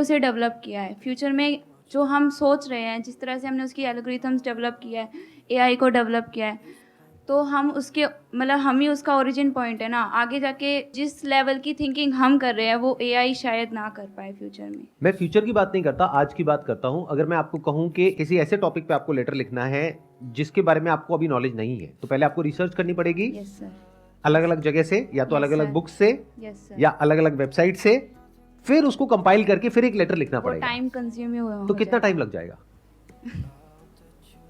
उसे डेवलप किया है। फ्यूचर में जो हम सोच रहे हैं, जिस तरह से हमने उसकी एल्गोरिथम्स डेवलप किया है, एआई को डेवलप किया है, तो हम उसके मतलब हम ही उसका ओरिजिन पॉइंट है ना। आगे जाके जिस लेवल की थिंकिंग हम कर रहे हैं वो एआई शायद ना कर पाए फ्यूचर में। मैं फ्यूचर की बात नहीं करता, आज की बात करता हूं। अगर मैं आपको कहूं कि किसी ऐसे टॉपिक पे आपको लेटर लिखना है जिसके बारे में आपको अभी नॉलेज नहीं है, तो पहले आपको रिसर्च करनी पड़ेगी। Yes sir. अलग अलग जगह से, या तो Yes, अलग अलग sir. बुक से, यस सर। या अलग अलग वेबसाइट से, फिर उसको कंपाइल करके फिर एक लेटर लिखना वो पड़ेगा। टाइम कंज्यूम हो तो कितना टाइम लग जाएगा?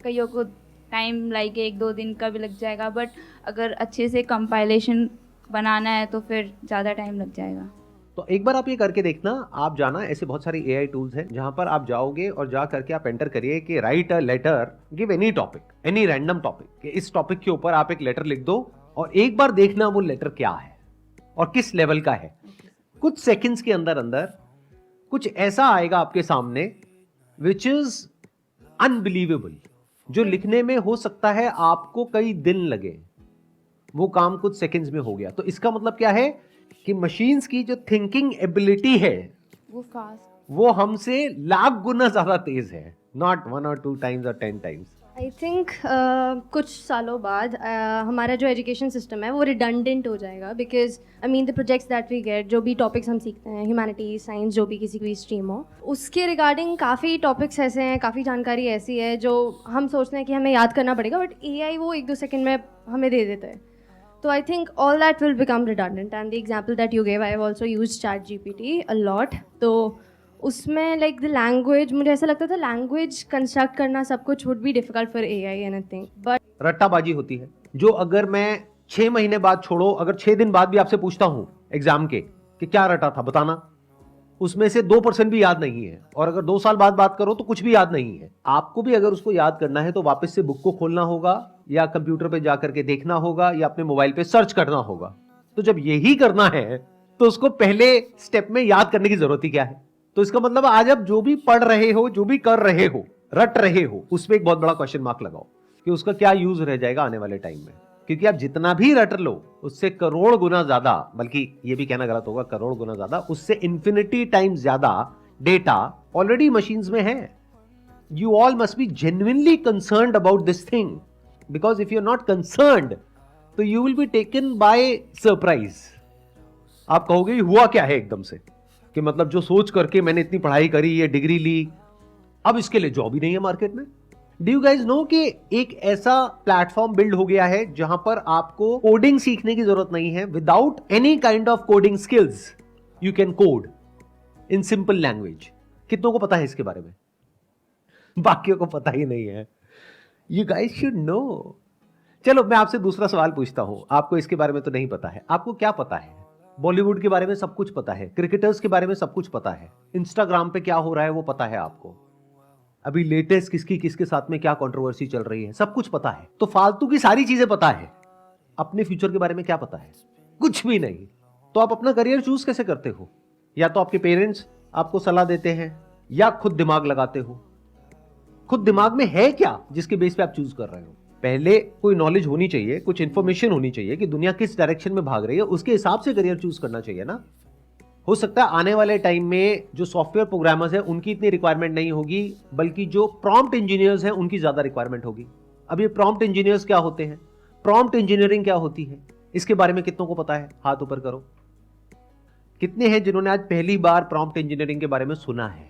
कईयों को टाइम लाइक 1-2 दिन का भी लग जाएगा, बट अगर अच्छे से कंपाइलेशन बनाना है तो फिर ज़्यादा टाइम लग जाएगा। तो एक बार आप ये करके देखना। आप जाना, ऐसे बहुत सारी एआई टूल्स हैं जहां पर आप जाओगे और जा करके आप एंटर करिए कि write a letter, give any topic, any random topic, कि इस टॉपिक के ऊपर आप एक लेटर लिख दो और एक बार देखना वो लेटर क्या है और किस लेवल का है। कुछ सेकंड्स के अंदर अंदर कुछ ऐसा आएगा आपके सामने विच इज अनबिलीवेबल, जो लिखने में हो सकता है आपको कई दिन लगे, वो काम कुछ सेकंड्स में हो गया। तो इसका मतलब क्या है कि मशीन्स की जो थिंकिंग एबिलिटी है वो फास्ट, वो हमसे लाख गुना ज्यादा तेज है, not 1 or 2 times or 10 times। I think कुछ सालों बाद हमारा जो एजुकेशन सिस्टम है वो रिडंडेंट हो जाएगा, because I mean the projects that we get, जो भी टॉपिक्स हम सीखते हैं, ह्यूमैनिटीज, साइंस, जो भी किसी भी स्ट्रीम हो, उसके रिगार्डिंग काफ़ी टॉपिक्स ऐसे हैं, काफ़ी जानकारी ऐसी है जो हम सोचते हैं कि हमें याद करना पड़ेगा, बट एआई वो 1-2 सेकंड में हमें दे देता है। तो I think all that will become redundant, and the example that you gave, I have also used ChatGPT a lot. तो उसमें लाइक द लैंग्वेज, मुझे ऐसा लगता था लैंग्वेज कंस्ट्रक्ट करना सब कुछ would be difficult for AI anything, but रट्टाबाजी होती है जो अगर मैं 6 महीने बाद छोड़ो, अगर 6 दिन बाद भी आपसे पूछता हूं एग्जाम के कि क्या रटा था बताना, उसमें से 2% भी याद नहीं है। और अगर 2 साल बाद बात करो तो कुछ भी याद नहीं है। आपको भी अगर उसको याद करना है तो वापस से बुक को खोलना होगा, या कंप्यूटर पे जाकर के देखना होगा, या अपने मोबाइल पे सर्च करना होगा। तो जब यही करना है तो उसको पहले स्टेप में याद करने की जरूरत ही क्या है? तो इसका मतलब आज आप जो भी पढ़ रहे हो, जो भी कर रहे हो, रट रहे हो, उसमें एक बहुत बड़ा क्वेश्चन मार्क लगाओ कि उसका क्या यूज रह जाएगा आने वाले टाइम में। क्योंकि आप जितना भी रट लो उससे करोड़ गुना ज्यादा, बल्कि ये भी कहना गलत होगा, करोड़ गुना ज्यादा, उससे इन्फिनिटी टाइम्स ज्यादा डेटा ऑलरेडी मशीन्स में है। You all must be genuinely concerned about this thing, because if you are not concerned तो you will be taken by surprise. आप कहोगे हुआ क्या है एकदम से, कि मतलब जो सोच करके मैंने इतनी पढ़ाई करी, ये डिग्री ली, अब इसके लिए जॉब ही नहीं है मार्केट में। डू यू गाइज नो कि एक ऐसा प्लेटफॉर्म बिल्ड हो गया है जहां पर आपको कोडिंग सीखने की जरूरत नहीं है। Without any kind of coding skills you can code in simple language. कितनों को पता है इसके बारे में? बाकियों को पता ही नहीं है। You guys should know. चलो मैं आपसे दूसरा सवाल पूछता हूं। आपको इसके बारे में तो नहीं पता है, आपको क्या पता है? बॉलीवुड के बारे में सब कुछ पता है, क्रिकेटर्स के बारे में सब कुछ पता है, इंस्टाग्राम पे क्या हो रहा है वो पता है आपको, अभी लेटेस्ट किसके साथ में क्या कंट्रोवर्सी चल रही है, सब कुछ पता है। तो फालतू की सारी चीजें पता है, अपने फ्यूचर के बारे में क्या पता है? कुछ भी नहीं। तो आप अपना करियर चूज कैसे करते हो? या तो आपके पेरेंट्स आपको सलाह देते हैं, या खुद दिमाग लगाते हो। खुद दिमाग में है क्या जिसके बेस पे आप चूज कर रहे हो? पहले कोई नॉलेज होनी चाहिए, कुछ इंफॉर्मेशन होनी चाहिए कि दुनिया किस डायरेक्शन में भाग रही है, उसके हिसाब से करियर चूज करना चाहिए ना। हो सकता है आने वाले टाइम में जो सॉफ्टवेयर प्रोग्रामर्स हैं उनकी इतनी रिक्वायरमेंट नहीं होगी, बल्कि जो प्रॉम्प्ट इंजीनियर्स हैं उनकी ज्यादा रिक्वायरमेंट होगी। अब ये प्रॉम्प्ट इंजीनियर्स क्या होते हैं, प्रॉम्प्ट इंजीनियरिंग क्या होती है, इसके बारे में कितनों को पता है? हाथ ऊपर करो। कितने हैं जिन्होंने आज पहली बार प्रॉम्प्ट इंजीनियरिंग के बारे में सुना है?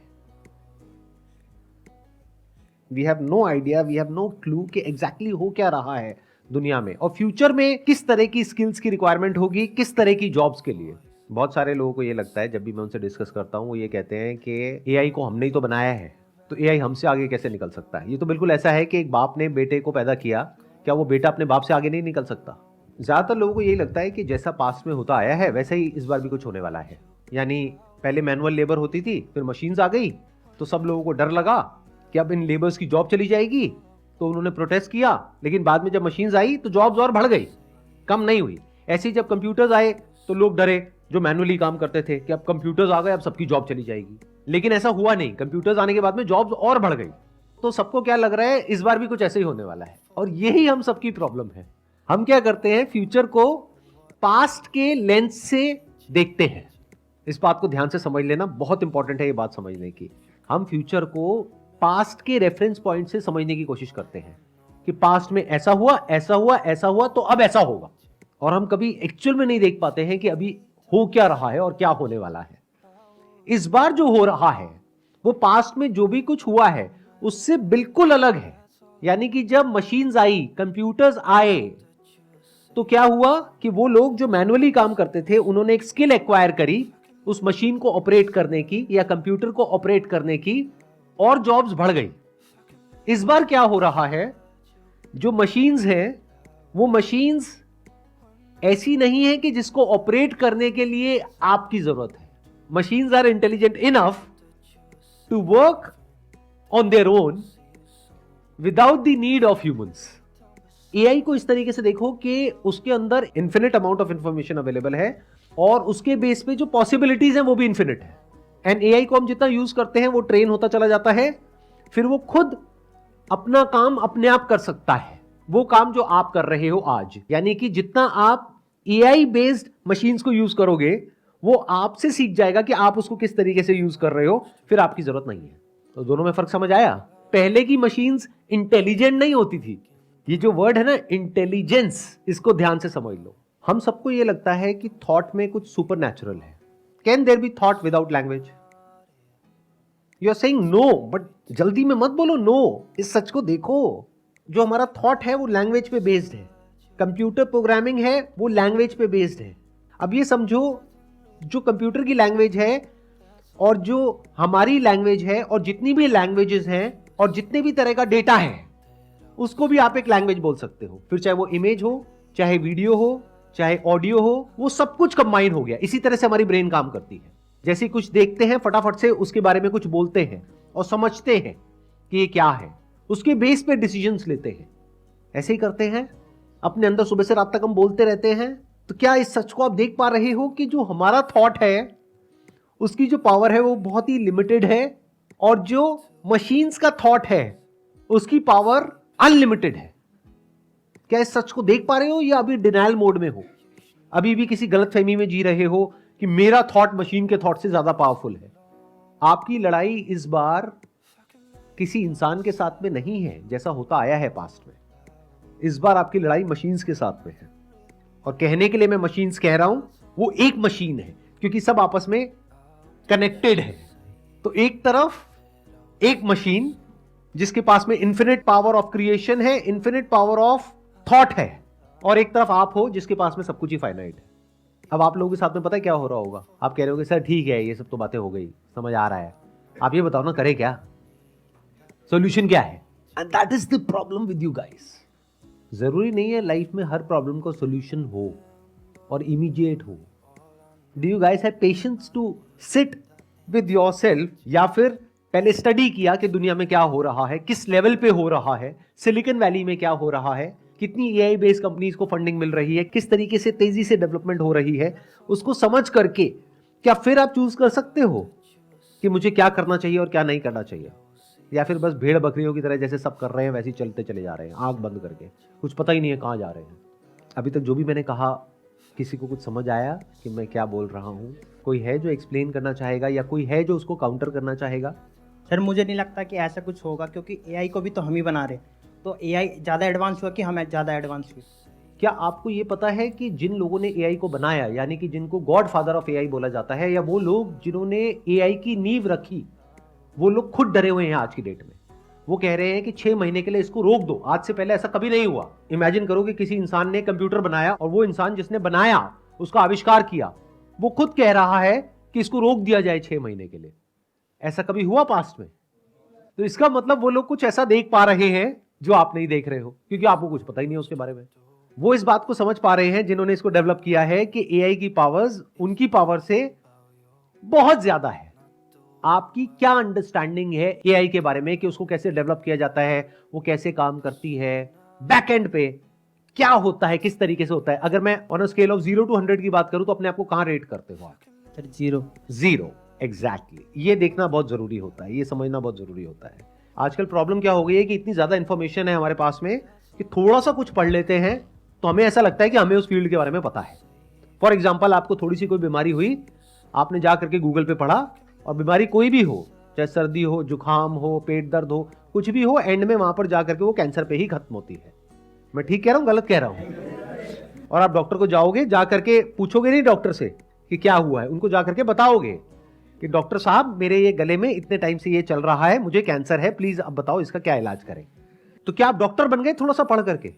We have no idea, we have no clue कि एग्जैक्टली हो क्या रहा है दुनिया में, और फ्यूचर में किस तरह की स्किल्स की रिक्वायरमेंट होगी, किस तरह की जॉब्स के लिए। बहुत सारे लोगों को ये लगता है, जब भी मैं उनसे डिस्कस करता हूं, वो ये कहते हैं कि एआई को हमने ही तो बनाया है, तो एआई हमसे आगे कैसे निकल सकता है? ये तो बिल्कुल ऐसा है कि एक बाप ने बेटे को पैदा किया, क्या वो बेटा अपने बाप से आगे नहीं निकल सकता? ज्यादातर लोगों को यही लगता है कि जैसा पास्ट में होता आया है वैसा ही इस बार भी कुछ होने वाला है। यानी पहले मैनुअल लेबर होती थी, फिर मशीन्स आ गई, तो सब लोगों को डर लगा कि अब इन लेबर्स की जॉब चली जाएगी, तो उन्होंने प्रोटेस्ट किया। लेकिन बाद में जब मशीन्स आई तो जॉब्स और बढ़ गई, कम नहीं हुई। ऐसे ही जब कंप्यूटर्स आए तो लोग डरे जो मैनुअली काम करते थे कि अब कंप्यूटर्स आ गए, अब सबकी जॉब चली जाएगी। लेकिन ऐसा हुआ नहीं, कंप्यूटर्स आने के बाद में जॉब्स और बढ़ गई। तो सबको क्या लग रहा है, इस बार भी कुछ ऐसे ही होने वाला है। और यही हम सबकी प्रॉब्लम है। हम क्या करते हैं, फ्यूचर को पास्ट के लेंस से देखते हैं। इस बात को ध्यान से समझ लेना, बहुत इंपॉर्टेंट है ये बात समझने की। हम फ्यूचर को पास्ट के रेफरेंस पॉइंट से समझने की कोशिश करते हैं कि पास्ट में ऐसा हुआ, ऐसा हुआ, ऐसा हुआ, तो अब ऐसा होगा, और हम कभी एक्चुअल में नहीं देख पाते हैं कि अभी हो क्या रहा है और क्या होने वाला है। इस बार जो हो रहा है वो पास्ट में जो भी कुछ हुआ है उससे बिल्कुल अलग है। यानी कि जब मशीन्स आई, कंप्यूटर्स आए, तो क्या हुआ कि वो लोग जो मैनुअली काम करते थे उन्होंने एक स्किल एक्वायर करी उस मशीन को ऑपरेट करने की या कंप्यूटर को ऑपरेट करने की, और जॉब्स बढ़ गई। इस बार क्या हो रहा है, जो मशीन्स हैं वो मशीन्स ऐसी नहीं है कि जिसको ऑपरेट करने के लिए आपकी जरूरत है। Machines are intelligent enough to work on their own without the need of humans. AI को इस तरीके से देखो कि उसके अंदर infinite amount of information available है और उसके बेस पे जो पॉसिबिलिटीज हैं वो भी इन्फिनिट है। एंड एआई को हम जितना यूज करते हैं वो ट्रेन होता चला जाता है, फिर वो खुद अपना काम अपने आप कर सकता है, वो काम जो आप कर रहे हो आज। यानी कि जितना आप एआई बेस्ड मशीन्स को यूज करोगे वो आपसे सीख जाएगा कि आप उसको किस तरीके से यूज कर रहे हो, फिर आपकी जरूरत नहीं है। तो दोनों में फर्क समझ आया? पहले की मशीन्स इंटेलिजेंट नहीं होती थी। ये जो वर्ड है ना इंटेलिजेंस, इसको ध्यान से समझ लो। हम सबको ये लगता है कि थॉट में कुछ सुपर नेचुरल है। Can there be thought without language? You are saying no, but जल्दी में मत बोलो नो। इस सच को देखो, जो हमारा थॉट है वो लैंग्वेज पे बेस्ड है, कंप्यूटर प्रोग्रामिंग है वो लैंग्वेज पे बेस्ड है। अब ये समझो, जो कंप्यूटर की लैंग्वेज है और जो हमारी लैंग्वेज है और जितनी भी लैंग्वेजेस हैं और जितने भी तरह का डेटा है उसको भी आप एक लैंग्वेज बोल सकते हो। फिर चाहे वो इमेज हो, चाहे वीडियो हो, चाहे ऑडियो हो, वो सब कुछ कंबाइन हो गया। इसी तरह से हमारी ब्रेन काम करती है। जैसे कुछ देखते हैं फटाफट से उसके बारे में कुछ बोलते हैं और समझते हैं कि ये क्या है, उसके बेस पे डिसीजंस लेते हैं। ऐसे ही करते हैं अपने अंदर, सुबह से रात तक हम बोलते रहते हैं। तो क्या इस सच को आप देख पा रहे हो कि जो हमारा थॉट है उसकी जो पावर है वो बहुत ही लिमिटेड है, और जो मशीन्स का थॉट है उसकी पावर अनलिमिटेड है? क्या इस सच को देख पा रहे हो या अभी डिनायल मोड में हो? अभी भी किसी गलतफहमी में जी रहे हो कि मेरा थॉट मशीन के थॉट से ज्यादा पावरफुल है? आपकी लड़ाई इस बार किसी इंसान के साथ में नहीं है जैसा होता आया है पास्ट में। इस बार आपकी लड़ाई मशीन्स के साथ में है। और कहने के लिए मैं मशीन्स कह रहा हूं, वो एक मशीन है क्योंकि सब आपस में कनेक्टेड है। तो एक तरफ एक मशीन जिसके पास में इन्फिनिट पावर ऑफ क्रिएशन है, इन्फिनिट पावर ऑफ थॉट है, और एक तरफ आप हो जिसके पास में सब कुछ ही फाइनाइट है। अब आप लोगों के साथ में पता है क्या हो रहा होगा? आप कह रहे होगे सर ठीक है, ये सब तो बातें हो गई, समझ आ रहा है, आप ये बताओ ना करें क्या, सॉल्यूशन क्या है? And that is the problem with you guys. जरूरी नहीं है लाइफ में हर प्रॉब्लम का सॉल्यूशन हो और इमीडिएट हो। Do you guys have patience to sit with yourself, या फिर पहले स्टडी किया कि दुनिया में क्या हो रहा है, किस लेवल पे हो रहा है, सिलिकॉन वैली में क्या हो रहा है, कितनी एआई बेस्ड कंपनीज को फंडिंग मिल रही है, किस तरीके से तेजी से डेवलपमेंट हो रही है, उसको समझ करके क्या फिर आप चूज कर सकते हो कि मुझे क्या करना चाहिए और क्या नहीं करना चाहिए? या फिर बस भेड़ बकरियों की तरह जैसे सब कर रहे हैं वैसे ही चलते चले जा रहे हैं आंख बंद करके, कुछ पता ही नहीं है कहाँ जा रहे हैं? अभी तक जो भी मैंने कहा, किसी को कुछ समझ आया कि मैं क्या बोल रहा हूँ? कोई है जो एक्सप्लेन करना चाहेगा या कोई है जो उसको काउंटर करना चाहेगा? सर मुझे नहीं लगता कि ऐसा कुछ होगा, क्योंकि एआई को भी तो हम ही बना रहे, तो एआई ज़्यादा एडवांस हुआ कि हम ज़्यादा एडवांस हुए। क्या आपको ये पता है कि जिन लोगों ने एआई को बनाया, यानी कि जिनको गॉड फादर ऑफ एआई बोला जाता है, या वो लोग जिन्होंने एआई की नींव रखी, वो लोग खुद डरे हुए हैं आज की डेट में। वो कह रहे हैं कि 6 महीने के लिए इसको रोक दो। आज से पहले ऐसा कभी नहीं हुआ। इमेजिन करो कि किसी इंसान ने कंप्यूटर बनाया और वो इंसान जिसने बनाया, उसका आविष्कार किया, वो खुद कह रहा है कि इसको रोक दिया जाए 6 महीने के लिए। ऐसा कभी हुआ पास्ट में? तो इसका मतलब वो लोग कुछ ऐसा देख पा रहे हैं जो आप नहीं देख रहे हो, क्योंकि आपको कुछ पता ही नहीं है उसके बारे में। वो इस बात को समझ पा रहे हैं जिन्होंने इसको डेवलप किया है कि एआई की पावर्स उनकी पावर से बहुत ज्यादा है। आपकी क्या अंडरस्टैंडिंग है एआई के बारे में कि उसको कैसे डेवलप किया जाता है, वो कैसे काम करती है, बैक एंड पे क्या होता है, किस तरीके से होता है? अगर मैं on a scale of 0 to 100 की बात करूं तो अपने आप को कहां रेट करते हो आप? सर 0। 0 एग्जैक्टली। ये देखना बहुत जरूरी होता है, ये समझना बहुत जरूरी होता है। आजकल प्रॉब्लम क्या हो गई है कि इतनी ज्यादा इंफॉर्मेशन है हमारे पास में कि थोड़ा सा कुछ पढ़ लेते हैं तो हमें ऐसा लगता है कि हमें उस फील्ड के बारे में पता है। फॉर एग्जाम्पल, आपको थोड़ी सी कोई बीमारी हुई आपने जा करके गूगल पे पढ़ा और बीमारी कोई भी हो, चाहे सर्दी हो, जुकाम हो, पेट दर्द हो, कुछ भी हो, एंड में वहां पर जा करके वो कैंसर पे ही खत्म होती है। मैं ठीक कह रहा हूं, गलत कह रहा हूं? और आप डॉक्टर को जाओगे, जा करके पूछोगे नहीं डॉक्टर से कि क्या हुआ है, उनको जा करके बताओगे कि डॉक्टर साहब मेरे ये गले में इतने टाइम से ये चल रहा है, मुझे कैंसर है, प्लीज अब बताओ इसका क्या इलाज करें। तो क्या आप डॉक्टर बन गए थोड़ा सा पढ़ करके?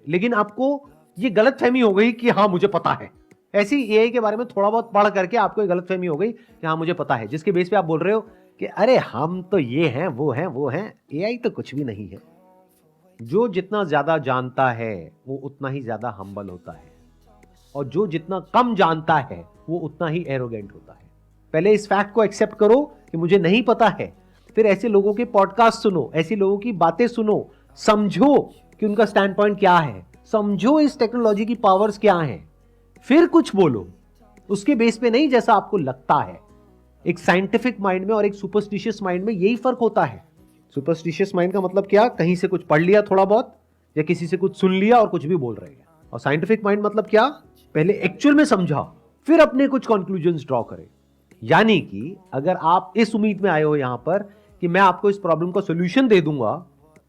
लेकिन आपको ये गलतफहमी हो गई कि हाँ मुझे पता है। ऐसी एआई के बारे में थोड़ा बहुत पढ़ करके आपको ये गलतफहमी हो गई कि हाँ मुझे पता है, जिसके बेस पे आप बोल रहे हो कि अरे हम तो ये हैं, वो हैं, वो हैं, एआई तो कुछ भी नहीं है। जो जितना ज्यादा जानता है वो उतना ही ज्यादा हम्बल होता है, और जो जितना कम जानता है वो उतना ही एरोगेंट होता है। पहले इस फैक्ट को एक्सेप्ट करो कि मुझे नहीं पता है, फिर ऐसे लोगों के पॉडकास्ट सुनो, ऐसी लोगों की बातें सुनो, समझो कि उनका स्टैंड पॉइंट क्या है, समझो इस टेक्नोलॉजी की पावर्स क्या हैं, फिर कुछ बोलो। उसके बेस पे नहीं जैसा आपको लगता है। एक साइंटिफिक माइंड में और एक सुपरस्टिशियस माइंड में यही फर्क होता है। सुपरस्टिशियस माइंड का मतलब क्या? कहीं से कुछ पढ़ लिया थोड़ा बहुत, या किसी से कुछ सुन लिया और कुछ भी बोल रहे हैं। और साइंटिफिक माइंड मतलब क्या? पहले एक्चुअल में समझा, फिर अपने कुछ कंक्लूजन्स ड्रॉ करें। यानी कि अगर आप इस उम्मीद में आए हो यहां पर कि मैं आपको इस प्रॉब्लम का सोल्यूशन दे दूंगा,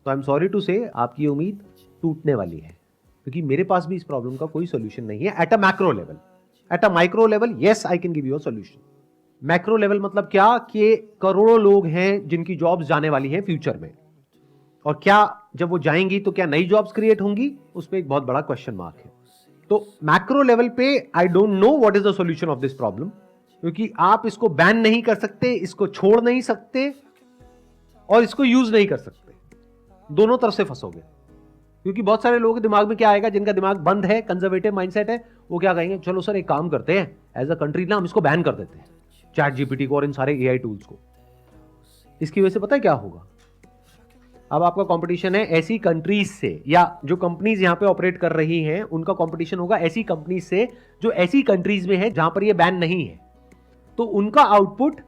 तो आई एम सॉरी टू से आपकी उम्मीद टूटने वाली है, क्योंकि मेरे पास भी इस प्रॉब्लम का कोई सोल्यूशन नहीं है at a macro level. At a micro level yes I can give you a solution. Macro level मतलब क्या कि करोड़ों लोग हैं जिनकी जॉब्स जाने वाली हैं फ्यूचर में, और क्या जब वो जाएंगी तो क्या नई जॉब्स क्रिएट होंगी, उस पर एक बहुत बड़ा क्वेश्चन मार्क है। तो मैक्रो लेवल पे I don't know what is the solution of this problem, क्योंकि आप इसको बैन नहीं कर सकते, इसको छोड़ नहीं सकते, और इसको यूज नहीं कर सकते। दोनों तरफ से फंसोगे, क्योंकि बहुत सारे लोगों के दिमाग में क्या आएगा, जिनका दिमाग बंद है, कंजर्वेटिव माइंडसेट है, वो क्या कहेंगे, चलो सर एक काम करते हैं, एज अ कंट्री ना हम इसको बैन कर देते हैं, चैट जीपीटी को और इन सारे एआई टूल्स को। इसकी वजह से पता है क्या होगा? अब आपका कंपटीशन है ऐसी कंट्रीज से, या जो कंपनीज यहां पे ऑपरेट कर रही हैं उनका कंपटीशन होगा ऐसी कंपनीज से जो ऐसी कंट्रीज में है जहां पर ये बैन नहीं है। तो उनका आउटपुट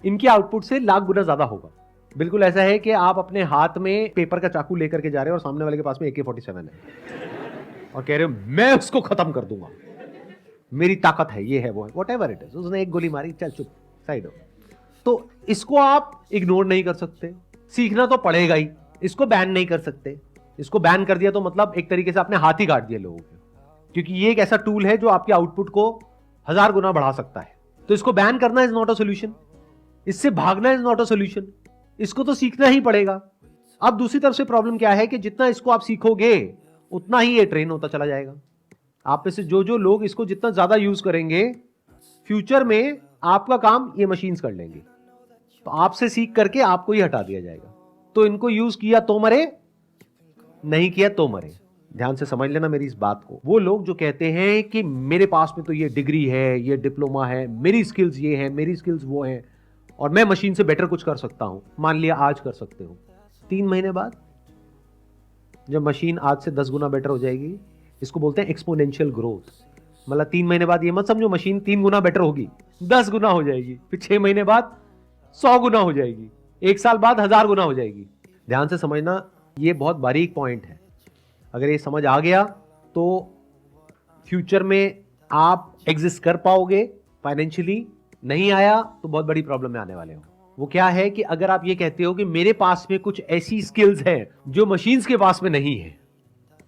इनके आउटपुट से लाख गुना ज्यादा होगा। बिल्कुल ऐसा है कि आप अपने हाथ में पेपर का चाकू लेकर के जा रहे हो और सामने वाले के पास में AK-47 है और कह रहे हो मैं उसको खत्म कर दूंगा, मेरी ताकत है, ये है, वो है, व्हाटएवर इट इज। उसने एक गोली मारी, चल चुप साइड हो। तो इसको आप इग्नोर नहीं कर सकते, सीखना तो पड़ेगा ही। इसको बैन नहीं कर सकते। इसको बैन कर दिया तो मतलब एक तरीके से आपने हाथ ही काट दिया लोगों के, क्योंकि ये एक ऐसा टूल है जो आपके आउटपुट को 1000 गुना बढ़ा सकता है। तो इसको बैन करना इज नॉट अ सोल्यूशन, इससे भागना इज नॉट अ सोल्यूशन, इसको तो सीखना ही पड़ेगा। अब दूसरी तरफ से प्रॉब्लम क्या है कि जितना इसको आप सीखोगे उतना ही ये ट्रेन होता चला जाएगा। आप में से जो जो लोग इसको जितना ज्यादा यूज करेंगे, फ्यूचर में आपका काम ये मशीन्स कर लेंगे, तो आपसे सीख करके आपको ही हटा दिया जाएगा। तो इनको यूज किया तो मरे, नहीं किया तो मरे। ध्यान से समझ लेना मेरी इस बात को। वो लोग जो कहते हैं कि मेरे पास में तो ये डिग्री है, ये डिप्लोमा है, मेरी स्किल्स ये है, मेरी स्किल्स वो है, और मैं मशीन से बेटर कुछ कर सकता हूं। मान लिया आज कर सकते हो, 3 महीने बाद जब मशीन आज से 10 गुना बेटर हो जाएगी, इसको बोलते हैं एक्सपोनेंशियल ग्रोथ। मतलब 3 महीने बाद ये मत समझो मशीन 3 गुना बेटर होगी, 10 गुना हो जाएगी, फिर 6 महीने बाद 100 गुना हो जाएगी, 1 साल बाद 1000 गुना हो जाएगी। ध्यान से समझना, ये बहुत बारीक पॉइंट है। अगर ये समझ आ गया तो फ्यूचर में आप एग्जिस्ट कर पाओगे फाइनेंशियली। नहीं आया तो बहुत बड़ी प्रॉब्लम में आने वाले हो। वो क्या है कि अगर आप ये कहते हो कि मेरे पास में कुछ ऐसी स्किल्स हैं जो मशीन्स के पास में नहीं है,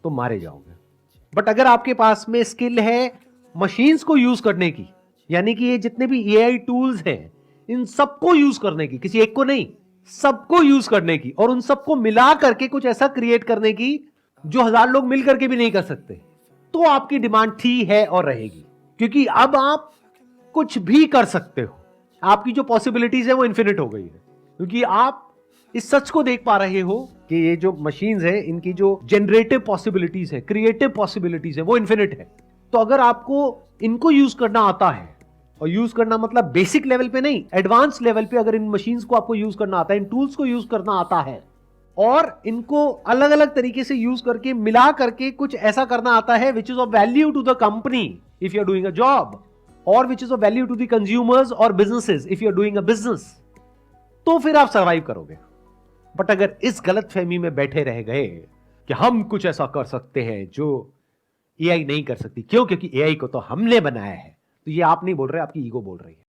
तो मारे जाओगे। बट अगर आपके पास में स्किल है मशीन्स को यूज करने की, यानी कि ये जितने भी एआई टूल्स हैं इन सबको यूज करने की, किसी एक को नहीं, सबको यूज करने की, और उन सबको मिला करके कुछ ऐसा क्रिएट करने की जो 1000 लोग मिल करके भी नहीं कर सकते, तो आपकी डिमांड थी, है और रहेगी। क्योंकि अब आप कुछ भी कर सकते हो, आपकी जो पॉसिबिलिटीज है वो इन्फिनिट हो गई है। क्योंकि आप इस सच को देख पा रहे हो कि ये जो मशीन्स है इनकी जो जनरेटिव पॉसिबिलिटीज है, क्रिएटिव पॉसिबिलिटीज है, वो इन्फिनिट है। तो अगर आपको इनको यूज करना आता है, और यूज करना मतलब बेसिक लेवल पे नहीं, एडवांस लेवल पे अगर इन मशीन्स को आपको यूज करना आता है, इन टूल्स को यूज करना आता है, और इनको अलग अलग तरीके से यूज करके मिला करके कुछ ऐसा करना आता है which is of value to the company if you are doing a job, और which is of value to the consumers और businesses if you are doing a business, तो फिर आप सर्वाइव करोगे। बट अगर इस गलतफहमी में बैठे रह गए कि हम कुछ ऐसा कर सकते हैं जो एआई नहीं कर सकती, क्यों? क्योंकि एआई को तो हमने बनाया है, तो ये आप नहीं बोल रहे, आपकी ईगो बोल रही है।